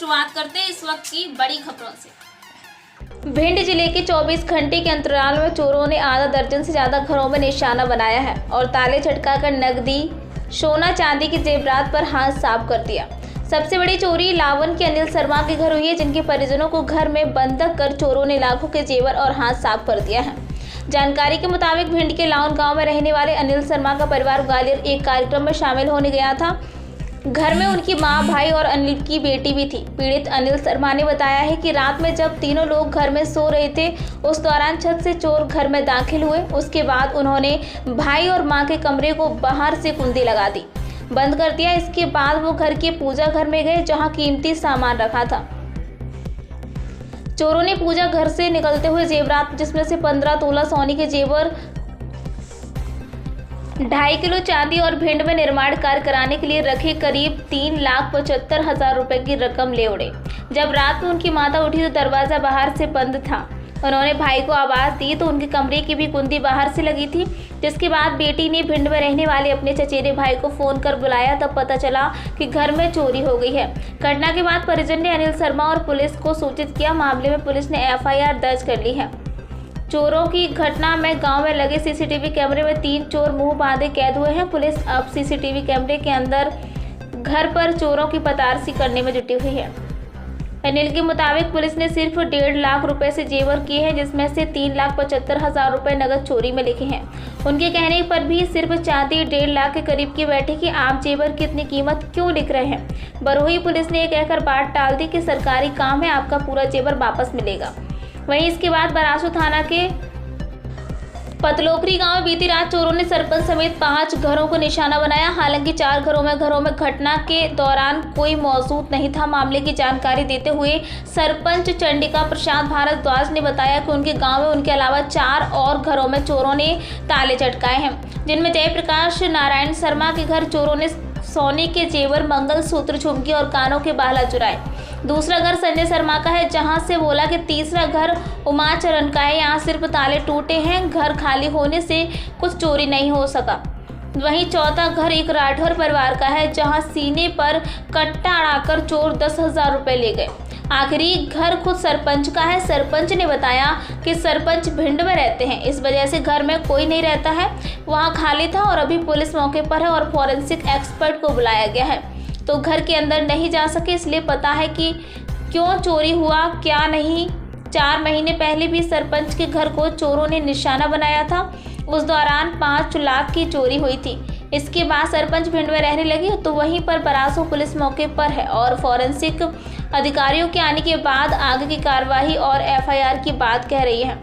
शुरुआत करते हैं इस वक्त की बड़ी खबरों से। भिंड जिले के 24 घंटे के अंतराल में चोरों ने आधा दर्जन से ज्यादा घरों में निशाना बनाया है और ताले छटकाकर नकदी, सोना चांदी के जेवरात पर हाथ साफ कर दिया। सबसे बड़ी चोरी लावन के अनिल शर्मा के घर हुई है, जिनके परिजनों को घर में बंधक कर चोरों ने लाखों के जेवर और हाथ साफ कर दिया है। जानकारी के मुताबिक भिंड के लावन गांव में रहने वाले अनिल शर्मा का परिवार ग्वालियर एक कार्यक्रम में शामिल होने गया था। घर में उनकी मां, भाई और अनिल की बेटी भी थी। पीड़ित अनिल शर्मा ने बताया है कि रात में जब तीनों लोग घर में सो रहे थे, उस दौरान छत से चोर घर में दाखिल हुए। उसके बाद उन्होंने भाई और मां के कमरे को बाहर से कुंडी लगा दी, बंद कर दिया। इसके बाद वो घर के पूजा घर में गए, जहां कीमती सामान रखा था। चोरों ने पूजा घर से निकलते हुए जेवरात, जिसमें से 15 तोला सोने के जेवर, 2.5 किलो चांदी और भिंड में निर्माण कार्य कराने के लिए रखे करीब 3,75,000 रुपए की रकम ले उड़े। जब रात में उनकी माता उठी तो दरवाजा बाहर से बंद था। उन्होंने भाई को आवाज़ दी तो उनके कमरे की भी कुंडी बाहर से लगी थी। जिसके बाद बेटी ने भिंड में रहने वाले अपने चचेरे भाई को फ़ोन कर बुलाया, तब पता चला कि घर में चोरी हो गई है। घटना के बाद परिजन ने अनिल शर्मा और पुलिस को सूचित किया। मामले में पुलिस ने FIR दर्ज कर ली है। चोरों की घटना में गांव में लगे CCTV कैमरे में 3 चोर मुंह बांधे कैद हुए हैं। पुलिस अब CCTV कैमरे के अंदर घर पर चोरों की पतारसी करने में जुटी हुई है। अनिल के मुताबिक पुलिस ने सिर्फ 1.5 लाख रुपए से जेवर किए हैं, जिसमें से 3,75,000 रुपए नगद चोरी में लिखे हैं। उनके कहने पर भी सिर्फ चांदी 1.5 लाख के करीब की बैठे कि आम जेवर की इतनी कीमत क्यों लिख रहे हैं। बरोही पुलिस ने ये कहकर बात टाल दी कि सरकारी काम है, आपका पूरा जेवर वापस मिलेगा। वहीं इसके बाद बरासू थाना के पतलोकरी गांव में बीती रात चोरों ने सरपंच समेत 5 घरों को निशाना बनाया। हालांकि 4 घरों में घटना के दौरान कोई मौजूद नहीं था। मामले की जानकारी देते हुए सरपंच चंडिका प्रसाद भारद्वाज ने बताया कि उनके गांव में उनके अलावा 4 और घरों में चोरों ने ताले चटकाए हैं, जिनमें जयप्रकाश नारायण शर्मा के घर चोरों ने सोने के जेवर, मंगलसूत्र, झुमकी और कानों के बाला चुराए। दूसरा घर संजय शर्मा का है, जहां से बोला कि तीसरा घर उमाचरण का है, यहाँ सिर्फ ताले टूटे हैं। घर खाली होने से कुछ चोरी नहीं हो सका। वहीं चौथा घर एक राठौर परिवार का है, जहां सीने पर कट्टा अड़ाकर चोर 10,000 रुपए ले गए। आखिरी घर खुद सरपंच का है। सरपंच ने बताया कि सरपंच भिंड में रहते हैं, इस वजह से घर में कोई नहीं रहता है। वहां खाली था और अभी पुलिस मौके पर है और फॉरेंसिक एक्सपर्ट को बुलाया गया है, तो घर के अंदर नहीं जा सके, इसलिए पता है कि क्यों चोरी हुआ क्या नहीं। 4 महीने पहले भी सरपंच के घर को चोरों ने निशाना बनाया था। उस दौरान 5 लाख की चोरी हुई थी। इसके बाद सरपंच भिंड में रहने लगी, तो वहीं पर बरासू पुलिस मौके पर है और फॉरेंसिक अधिकारियों के आने के बाद आगे की कार्रवाई और FIR की बात कह रही है।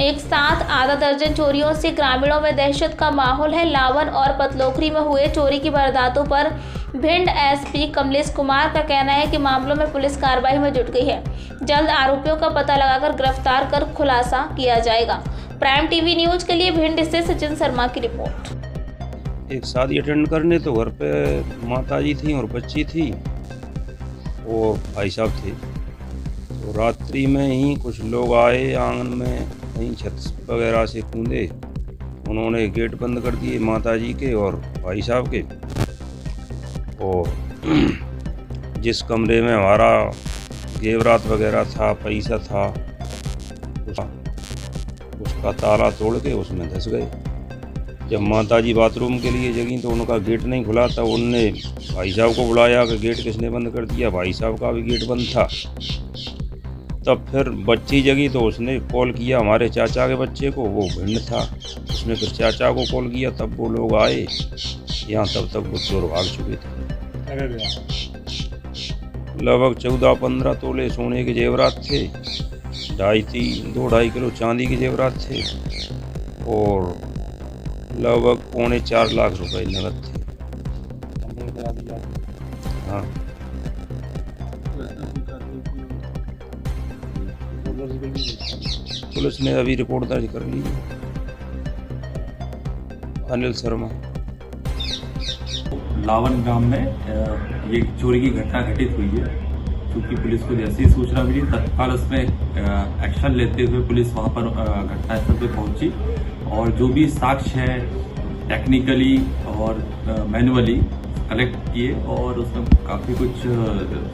एक साथ आधा दर्जन चोरियों से ग्रामीणों में दहशत का माहौल है। लावन और पतलोकरी में हुए चोरी की वारदातों पर भिंड SP कमलेश कुमार का कहना है कि मामलों में पुलिस कार्रवाई में जुट गई है। जल्द आरोपियों का पता लगाकर गिरफ्तार कर खुलासा किया जाएगा। प्राइम TV न्यूज के लिए भिंड से सचिन शर्मा की रिपोर्ट। एक शादी अटेंड करने तो घर पे माताजी थी और बच्ची थी और भाई साहब थे। तो रात्रि में ही कुछ लोग आए, आंगन में कहीं छत वगैरह से कूदे। उन्होंने गेट बंद कर दिए माताजी के और भाई साहब के। और जिस कमरे में हमारा जेवरात वगैरह था, पैसा था, उसका ताला तोड़ के उसमें धंस गए। जब माताजी बाथरूम के लिए जगी तो उनका गेट नहीं खुला था। उनने भाई साहब को बुलाया कि गेट किसने बंद कर दिया। भाई साहब का भी गेट बंद था। तब फिर बच्ची जगी तो उसने कॉल किया हमारे चाचा के बच्चे को, वो भिंड था। उसने फिर चाचा को कॉल किया, तब वो लोग आए यहाँ। तब तक वो चोर भाग चुके थे। लगभग 14-15 तोले सोने के जेवरात थे, 2.5 किलो चांदी के जेवरात थे और लगभग 3.25 लाख रुपए नगद थे। हाँ, पुलिस ने अभी रिपोर्ट दर्ज कर ली है। अनिल शर्मा। लावन गांव में ये चोरी की घटना घटित हुई है। क्योंकि पुलिस को जैसी सूचना मिली तत्काल उसमें एक्शन लेते हुए पुलिस वहां पर घटनास्थल पर पहुंची और जो भी साक्ष्य है टेक्निकली और मैनुअली कलेक्ट किए और उसमें काफ़ी कुछ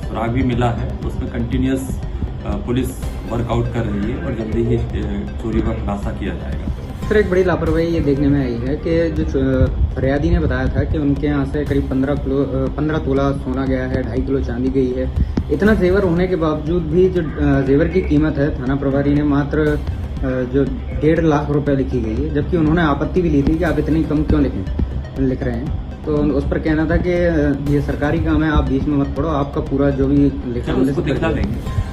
सुराग भी मिला है। उसमें कंटिन्यूस पुलिस वर्कआउट कर रही है और जल्दी ही चोरी का खुलासा किया जाएगा। सर, एक बड़ी लापरवाही ये देखने में आई है कि जो फरियादी ने बताया था कि उनके यहाँ से करीब 15 तोला सोना गया है, 2.5 किलो चांदी गई है। इतना जेवर होने के बावजूद भी जो जेवर की कीमत है थाना प्रभारी ने मात्र जो 1.5 लाख रुपए लिखी गई है, जबकि उन्होंने आपत्ति भी ली थी कि आप इतनी कम क्यों लिख रहे हैं। तो उस पर कहना था कि ये सरकारी काम है, आप बीच में मत पड़ो, आपका पूरा जो भी लिखा दिखला देंगे।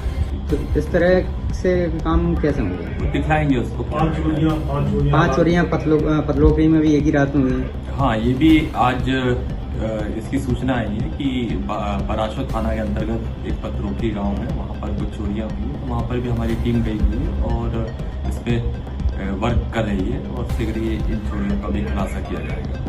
तो इस तरह से काम कैसे होंगे? दिखलाएंगे उसको। 5 चोरियां पतलोकरी में भी एक ही रात में हुई हैं। हाँ, ये भी आज इसकी सूचना आई है कि पराशर थाना के अंतर्गत एक पतरोकी गांव है, वहाँ पर कुछ चोरियां हुई हैं। तो वहाँ पर भी हमारी टीम गई हुई है और इस पे वर्क कर रही है और शीघ्र ही इन चोरियों का भी खुलासा किया जाएगा।